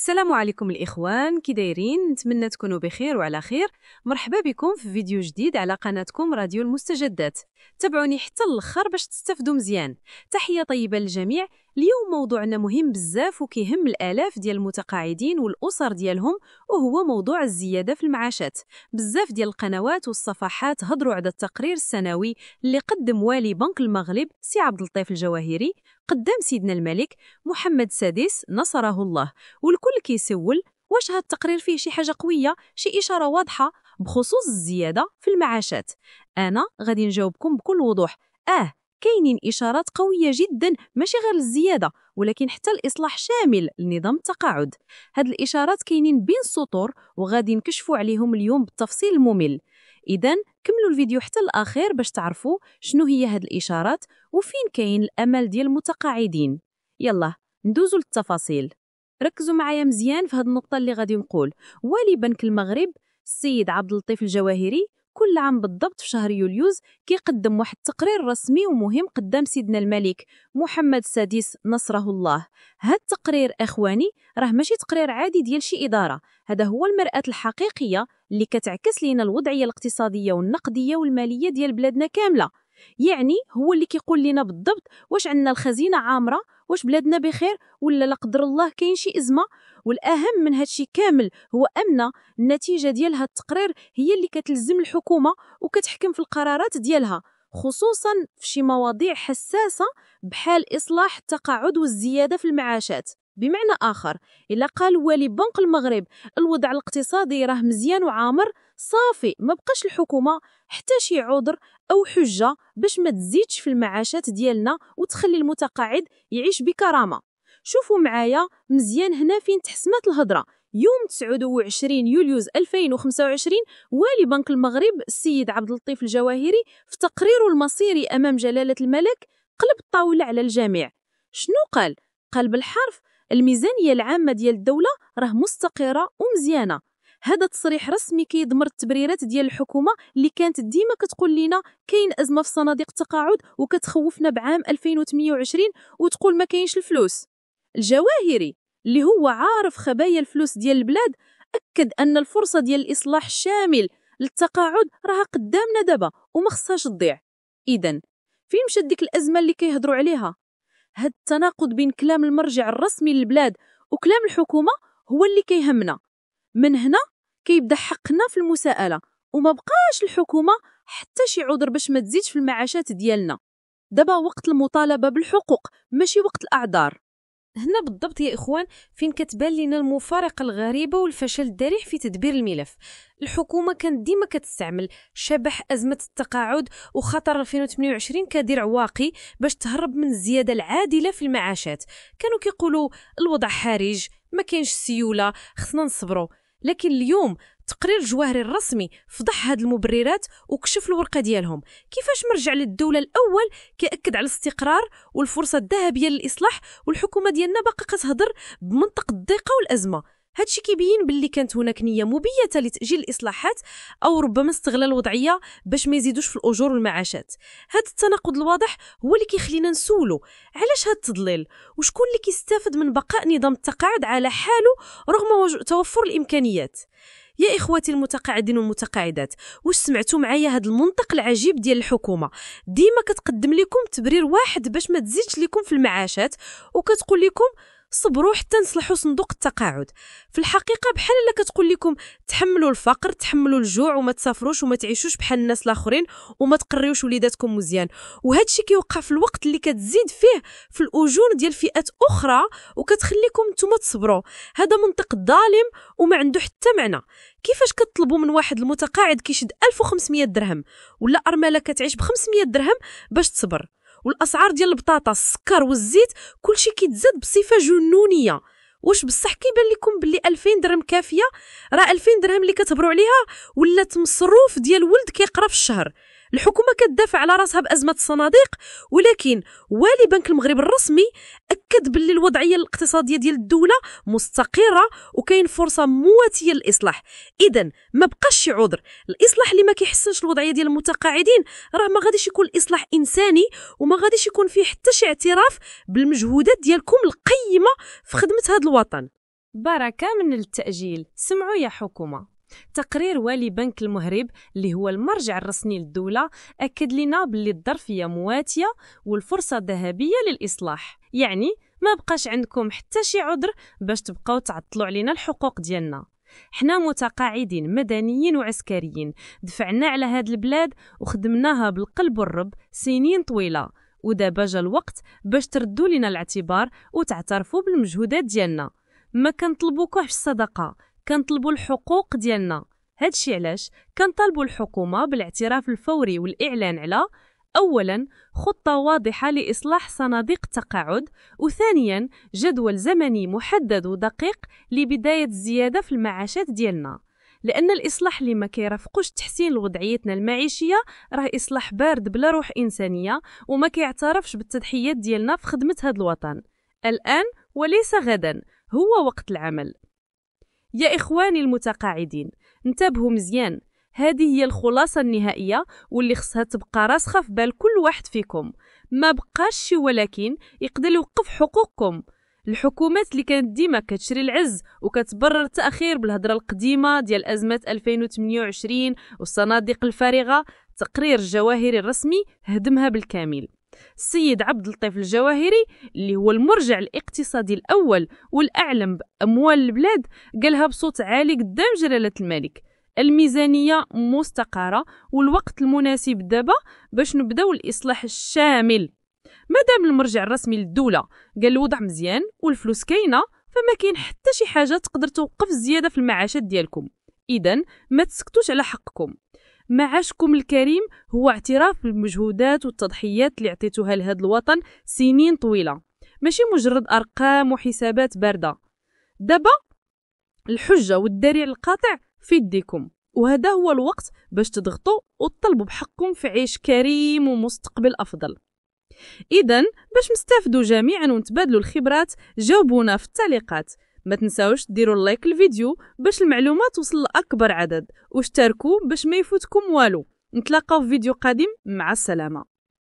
السلام عليكم الإخوان، كي دايرين؟ نتمنى تكونوا بخير وعلى خير. مرحبا بكم في فيديو جديد على قناتكم راديو المستجدات. تابعوني حتى الاخر باش تستافدوا مزيان. تحية طيبة للجميع. اليوم موضوعنا مهم بزاف وكيهم الآلاف ديال المتقاعدين والأسر ديالهم، وهو موضوع الزيادة في المعاشات. بزاف ديال القنوات والصفحات هضروا على التقرير السنوي اللي قدم والي بنك المغرب سي عبد اللطيف الجواهري قدام سيدنا الملك محمد السادس نصره الله، والكل كيسول واش هاد التقرير فيه شي حاجة قوية، شي إشارة واضحة بخصوص الزيادة في المعاشات. أنا غادي نجاوبكم بكل وضوح. كاينين إشارات قوية جدا، ماشي غير الزيادة ولكن حتى الإصلاح شامل لنظام التقاعد. هاد الإشارات كاينين بين السطور وغادي نكشفوا عليهم اليوم بالتفصيل الممل. إذن كملوا الفيديو حتى الأخير باش تعرفوا شنو هي هاد الإشارات وفين كاين الأمل ديال المتقاعدين. يلا ندوزوا للتفاصيل. ركزوا معايا مزيان في هاد النقطة اللي غادي نقول. والي بنك المغرب السيد عبد اللطيف الجواهري كل عام بالضبط في شهر يوليوز كيقدم واحد التقرير رسمي ومهم قدام سيدنا الملك محمد السادس نصره الله. هاد التقرير اخواني راه ماشي تقرير عادي ديال شي إدارة، هذا هو المرآة الحقيقية اللي كتعكس لينا الوضعية الاقتصادية والنقدية والمالية ديال بلادنا كاملة. يعني هو اللي كيقول لنا بالضبط واش عندنا الخزينة عامرة، واش بلادنا بخير ولا لا قدر الله كاين شي أزمة. والأهم من هادشي كامل هو أن النتيجة ديال هاد التقرير هي اللي كتلزم الحكومة وكتحكم في القرارات ديالها، خصوصا في شي مواضيع حساسة بحال إصلاح التقاعد والزيادة في المعاشات. بمعنى آخر، إلا قال والي بنك المغرب الوضع الاقتصادي راه مزيان وعامر، صافي ما بقاش الحكومة حتى شي عذر أو حجة باش ما تزيدش في المعاشات ديالنا وتخلي المتقاعد يعيش بكرامة. شوفوا معايا مزيان هنا فين تحسمات الهضرة. يوم 29 يوليوز 2025 والي بنك المغرب السيد عبد اللطيف الجواهري في تقريره المصيري أمام جلالة الملك قلب الطاولة على الجميع. شنو قال؟ قال بالحرف الميزانية العامة ديال الدولة راه مستقرة ومزيانة. هذا تصريح رسمي كيضمر التبريرات ديال الحكومة اللي كانت ديما كتقول لنا كاين أزمة في صناديق التقاعد وكتخوفنا بعام 2028 وتقول ما كاينش الفلوس. الجواهري اللي هو عارف خبايا الفلوس ديال البلاد أكد أن الفرصة ديال الإصلاح الشامل للتقاعد راها قدامنا دابا وما خصهاش تضيع. إذن فين مشات ديك الأزمة اللي كيهضروا عليها؟ هاد التناقض بين كلام المرجع الرسمي للبلاد وكلام الحكومة هو اللي كيهمنا. من هنا كيبدا حقنا في المساءلة، وما بقاش الحكومة حتى شي عذر باش ما تزيدش في المعاشات ديالنا. دابا وقت المطالبة بالحقوق ماشي وقت الأعذار. هنا بالضبط يا إخوان فين كتبان لنا المفارقة الغريبة والفشل الذريع في تدبير الملف. الحكومة كانت ديما كتستعمل شبح أزمة التقاعد وخطر 2028 كدرع واقي باش تهرب من الزيادة العادلة في المعاشات. كانوا كيقولوا الوضع حرج، ما كاينش سيولة، خصنا نصبروا. لكن اليوم تقرير جواهري الرسمي فضح هاد المبررات وكشف الورقة ديالهم. كيفاش مرجع للدولة الأول كيأكد على الاستقرار والفرصة الذهبية للإصلاح، والحكومة ديالنا باقا كتهضر بمنطق الضيقة والأزمة. هادشي كيبين باللي كانت هناك نية مبيتة لتأجيل الإصلاحات أو ربما استغلال الوضعية باش ما يزيدوش في الأجور والمعاشات. هاد التناقض الواضح هو اللي كيخلينا نسولو علاش هاد التضليل، وشكون اللي كيستافد من بقاء نظام التقاعد على حاله رغم توفر الإمكانيات. يا إخواتي المتقاعدين والمتقاعدات، واش سمعتوا معايا هاد المنطق العجيب ديال الحكومة؟ ديما كتقدم لكم تبرير واحد باش ما تزيدش لكم في المعاشات وكتقول لكم صبروا حتى نصلحوا صندوق التقاعد. في الحقيقة بحال لا كتقول لكم تحملوا الفقر، تحملوا الجوع وما تسافروش وما تعيشوش بحال الناس الاخرين وما تقريوش وليداتكم مزيان. وهذا الشيء كيوقع في الوقت اللي كتزيد فيه في الأجور ديال فئات أخرى وكتخليكم نتوما تصبروا. هذا منطق ظالم وما عنده حتى معنى. كيفاش كتطلبوا من واحد المتقاعد كيشد 1500 درهم ولا أرملة كتعيش ب 500 درهم باش تصبر؟ والاسعار ديال البطاطا السكر والزيت كلشي كيتزاد بصفه جنونيه. واش بصح كيبان لكم باللي 2000 درهم كافيه؟ راه 2000 درهم اللي كتهبروا عليها ولات مصروف ديال ولد كيقرا في الشهر. الحكومة كتدافع على راسها بأزمة الصناديق، ولكن والي بنك المغرب الرسمي أكد باللي الوضعية الاقتصادية ديال الدولة مستقرة وكاين فرصة مواتية للإصلاح. إذن ما بقاش شي عذر. الإصلاح اللي ما كيحسنش الوضعية ديال المتقاعدين راه ما غاديش يكون إصلاح إنساني وما غاديش يكون فيه حتى شي اعتراف بالمجهودات ديالكم القيمة في خدمة هذا الوطن. بركة من التأجيل. سمعوا يا حكومة، تقرير والي بنك المغرب اللي هو المرجع الرسمي للدولة أكد لنا باللي الظرفية مواتية والفرصة ذهبية للإصلاح. يعني ما بقاش عندكم حتى شي عذر باش تبقاو تعطلوا علينا الحقوق ديالنا. حنا متقاعدين مدنيين وعسكريين دفعنا على هاد البلاد وخدمناها بالقلب والرب سنين طويلة، ودابا جا الوقت باش تردوا لنا الاعتبار وتعترفوا بالمجهودات ديالنا. ما كنطلبوكوش الصدقة، كنطلبوا الحقوق ديالنا. هادشي علاش كنطالبوا الحكومة بالاعتراف الفوري والإعلان على أولاً خطة واضحة لإصلاح صناديق التقاعد، وثانياً جدول زمني محدد ودقيق لبداية الزيادة في المعاشات ديالنا، لأن الإصلاح اللي ما كيرافقوش تحسين لوضعيتنا المعيشية راه إصلاح بارد بلا روح إنسانية وما كيعترفش بالتضحيات ديالنا في خدمة هذا الوطن. الآن وليس غداً هو وقت العمل. يا إخواني المتقاعدين، انتبهوا مزيان، هذه هي الخلاصة النهائية واللي خصها تبقى راسخة في بال كل واحد فيكم. ما بقاش شي ولكن يقدر يوقف حقوقكم. الحكومات اللي كانت ديما كتشري العز وكتبرر التأخير بالهضرة القديمة ديال أزمة 2028 والصناديق الفارغة، تقرير الجواهري الرسمي هدمها بالكامل. السيد عبد اللطيف الجواهري اللي هو المرجع الاقتصادي الأول والأعلم بأموال البلاد قالها بصوت عالي قدام جلالة الملك: الميزانية مستقرة والوقت المناسب دابا باش نبداو الإصلاح الشامل. مادام المرجع الرسمي للدولة قال الوضع مزيان والفلوس كاينة، فما كاين حتى شي حاجة تقدر توقف الزيادة في المعاشات ديالكم. إذن ما تسكتوش على حقكم. معاشكم الكريم هو اعتراف بالمجهودات والتضحيات اللي عطيتوها لهذا الوطن سنين طويلة، ماشي مجرد أرقام وحسابات باردة. دابا الحجة والدليل القاطع في يديكم، وهذا هو الوقت باش تضغطوا وتطلبوا بحقكم في عيش كريم ومستقبل أفضل. إذن باش نستافدوا جميعا ونتبادلوا الخبرات، جاوبونا في التعليقات. ما تنساوش ديروا اللايك الفيديو باش المعلومات توصل لأكبر عدد، واشتركوا باش ما يفوتكم والو. نتلاقاو في فيديو قادم، مع السلامة.